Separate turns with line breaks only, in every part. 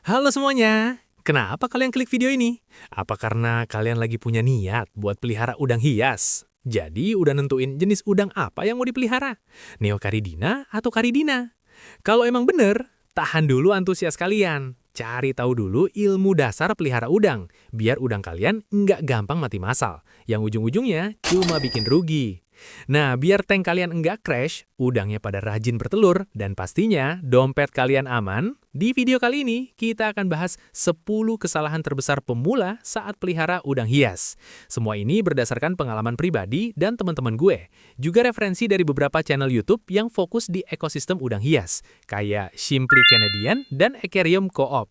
Halo semuanya, kenapa kalian klik video ini? Apa karena kalian lagi punya niat buat pelihara udang hias? Jadi udah nentuin jenis udang apa yang mau dipelihara? Neocaridina atau Caridina? Kalau emang bener, tahan dulu antusias kalian. Cari tahu dulu ilmu dasar pelihara udang, biar udang kalian nggak gampang mati massal, yang ujung-ujungnya cuma bikin rugi. Nah, biar tank kalian nggak crash, udangnya pada rajin bertelur, dan pastinya dompet kalian aman, di video kali ini kita akan bahas 10 kesalahan terbesar pemula saat pelihara udang hias. Semua ini berdasarkan pengalaman pribadi dan teman-teman gue. Juga referensi dari beberapa channel YouTube yang fokus di ekosistem udang hias, kayak Simply Canadian dan Aquarium Co-op.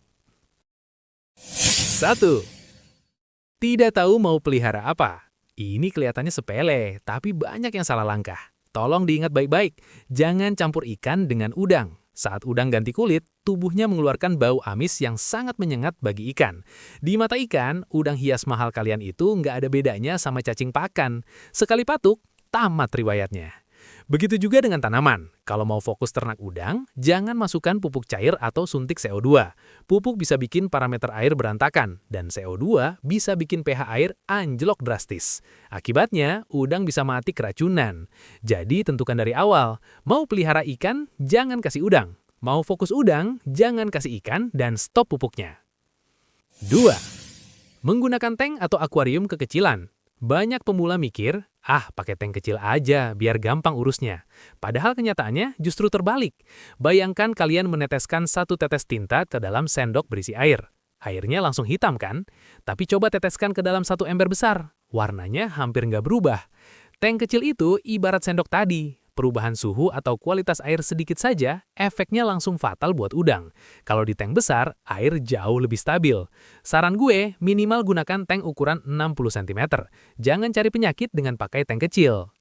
1. Tidak tahu mau pelihara apa? Ini kelihatannya sepele, tapi banyak yang salah langkah. Tolong diingat baik-baik, jangan campur ikan dengan udang. Saat udang ganti kulit, tubuhnya mengeluarkan bau amis yang sangat menyengat bagi ikan. Di mata ikan, udang hias mahal kalian itu nggak ada bedanya sama cacing pakan. Sekali patuk, tamat riwayatnya. Begitu juga dengan tanaman. Kalau mau fokus ternak udang, jangan masukkan pupuk cair atau suntik CO2. Pupuk bisa bikin parameter air berantakan, dan CO2 bisa bikin pH air anjlok drastis. Akibatnya, udang bisa mati keracunan. Jadi tentukan dari awal, mau pelihara ikan, jangan kasih udang. Mau fokus udang, jangan kasih ikan dan stop pupuknya. 2. Menggunakan tank atau akuarium kekecilan. Banyak pemula mikir, pakai tank kecil aja biar gampang urusnya. Padahal kenyataannya justru terbalik. Bayangkan kalian meneteskan 1 tetes tinta ke dalam sendok berisi air. Airnya langsung hitam kan? Tapi coba teteskan ke dalam 1 ember besar. Warnanya hampir nggak berubah. Tank kecil itu ibarat sendok tadi. Perubahan suhu atau kualitas air sedikit saja, efeknya langsung fatal buat udang. Kalau di tank besar, air jauh lebih stabil. Saran gue, minimal gunakan tank ukuran 60 cm. Jangan cari penyakit dengan pakai tank kecil.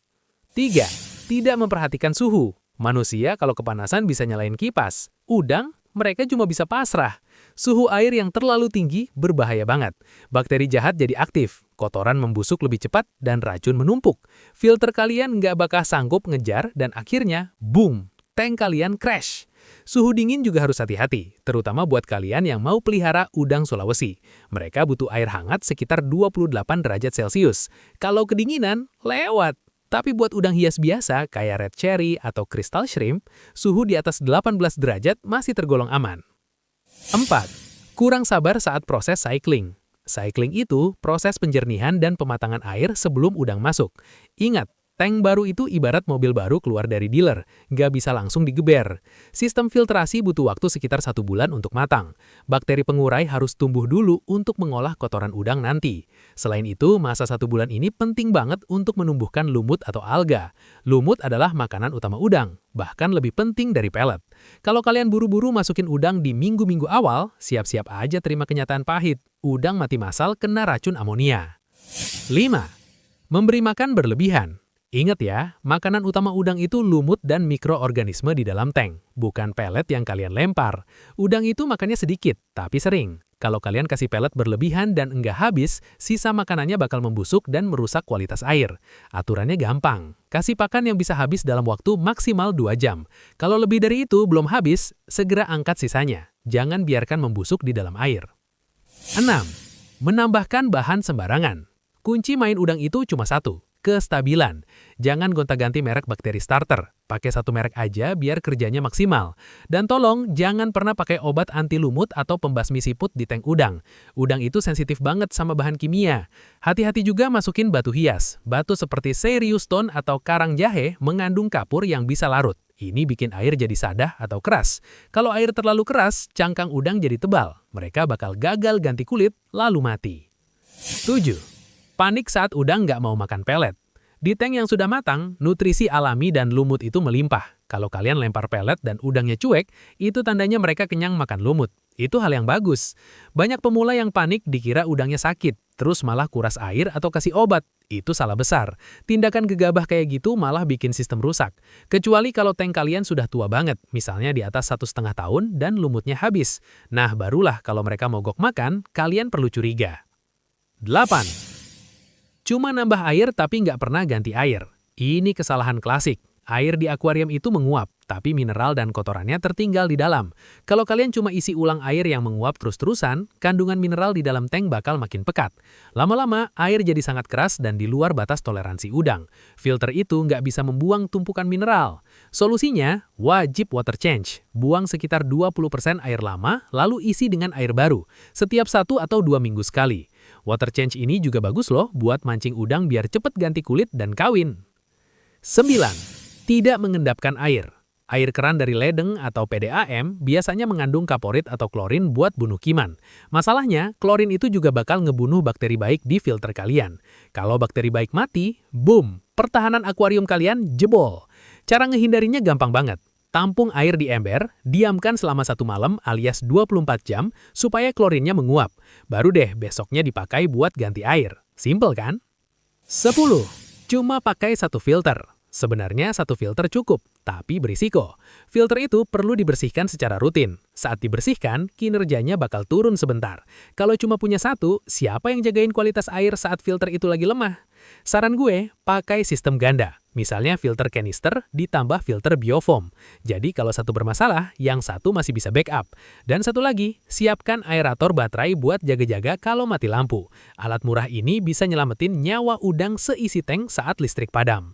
3. Tidak memperhatikan suhu. Manusia kalau kepanasan bisa nyalain kipas. Udang, mereka cuma bisa pasrah. Suhu air yang terlalu tinggi berbahaya banget. Bakteri jahat jadi aktif, kotoran membusuk lebih cepat, dan racun menumpuk. Filter kalian nggak bakal sanggup ngejar, dan akhirnya, boom, tank kalian crash. Suhu dingin juga harus hati-hati, terutama buat kalian yang mau pelihara udang Sulawesi. Mereka butuh air hangat sekitar 28 derajat Celcius. Kalau kedinginan, lewat. Tapi buat udang hias biasa kayak red cherry atau crystal shrimp, suhu di atas 18 derajat masih tergolong aman. 4. Kurang sabar saat proses cycling. Cycling itu proses penjernihan dan pematangan air sebelum udang masuk. Ingat, tank baru itu ibarat mobil baru keluar dari dealer, nggak bisa langsung digeber. Sistem filtrasi butuh waktu sekitar 1 bulan untuk matang. Bakteri pengurai harus tumbuh dulu untuk mengolah kotoran udang nanti. Selain itu, masa 1 bulan ini penting banget untuk menumbuhkan lumut atau alga. Lumut adalah makanan utama udang, bahkan lebih penting dari pelet. Kalau kalian buru-buru masukin udang di minggu-minggu awal, siap-siap aja terima kenyataan pahit. Udang mati massal kena racun amonia. 5. Memberi makan berlebihan. Ingat ya, makanan utama udang itu lumut dan mikroorganisme di dalam tank, bukan pelet yang kalian lempar. Udang itu makannya sedikit, tapi sering. Kalau kalian kasih pelet berlebihan dan enggak habis, sisa makanannya bakal membusuk dan merusak kualitas air. Aturannya gampang, kasih pakan yang bisa habis dalam waktu maksimal 2 jam. Kalau lebih dari itu belum habis, segera angkat sisanya. Jangan biarkan membusuk di dalam air. 6. Menambahkan bahan sembarangan. Kunci main udang itu cuma satu, kestabilan. Jangan gonta-ganti merek bakteri starter. Pakai 1 merek aja biar kerjanya maksimal. Dan tolong jangan pernah pakai obat anti lumut atau pembasmi siput di tank udang. Udang itu sensitif banget sama bahan kimia. Hati-hati juga masukin batu hias. Batu seperti serious stone atau karang jahe mengandung kapur yang bisa larut. Ini bikin air jadi sadah atau keras. Kalau air terlalu keras, cangkang udang jadi tebal. Mereka bakal gagal ganti kulit, lalu mati. 7. Panik saat udang nggak mau makan pelet. Di tank yang sudah matang, nutrisi alami dan lumut itu melimpah. Kalau kalian lempar pelet dan udangnya cuek, itu tandanya mereka kenyang makan lumut. Itu hal yang bagus. Banyak pemula yang panik dikira udangnya sakit, terus malah kuras air atau kasih obat. Itu salah besar. Tindakan gegabah kayak gitu malah bikin sistem rusak. Kecuali kalau tank kalian sudah tua banget, misalnya di atas 1,5 tahun dan lumutnya habis. Nah, barulah kalau mereka mogok makan, kalian perlu curiga. 8. Cuma nambah air tapi nggak pernah ganti air. Ini kesalahan klasik. Air di akuarium itu menguap, tapi mineral dan kotorannya tertinggal di dalam. Kalau kalian cuma isi ulang air yang menguap terus-terusan, kandungan mineral di dalam tank bakal makin pekat. Lama-lama, air jadi sangat keras dan di luar batas toleransi udang. Filter itu nggak bisa membuang tumpukan mineral. Solusinya, wajib water change. Buang sekitar 20% air lama, lalu isi dengan air baru, setiap 1 atau 2 minggu sekali. Water change ini juga bagus loh buat mancing udang biar cepet ganti kulit dan kawin. 9. Tidak mengendapkan air. Air keran dari ledeng atau PDAM biasanya mengandung kaporit atau klorin buat bunuh kiman. Masalahnya, klorin itu juga bakal ngebunuh bakteri baik di filter kalian. Kalau bakteri baik mati, boom, pertahanan akuarium kalian jebol. Cara ngehindarinya gampang banget. Tampung air di ember, diamkan selama 1 malam alias 24 jam supaya klorinnya menguap. Baru deh besoknya dipakai buat ganti air. Simple kan? 10. Cuma pakai 1 filter. Sebenarnya 1 filter cukup, tapi berisiko. Filter itu perlu dibersihkan secara rutin. Saat dibersihkan, kinerjanya bakal turun sebentar. Kalau cuma punya 1, siapa yang jagain kualitas air saat filter itu lagi lemah? Saran gue, pakai sistem ganda. Misalnya filter kanister ditambah filter biofoam. Jadi kalau 1 bermasalah, yang 1 masih bisa backup. Dan 1 lagi, siapkan aerator baterai buat jaga-jaga kalau mati lampu. Alat murah ini bisa nyelamatin nyawa udang seisi tank saat listrik padam.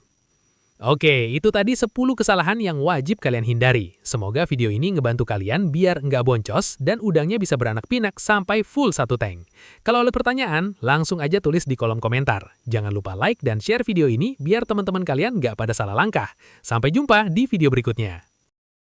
Oke, itu tadi 10 kesalahan yang wajib kalian hindari. Semoga video ini ngebantu kalian biar nggak boncos dan udangnya bisa beranak pinak sampai full 1 tank. Kalau ada pertanyaan, langsung aja tulis di kolom komentar. Jangan lupa like dan share video ini biar teman-teman kalian nggak pada salah langkah. Sampai jumpa di video berikutnya.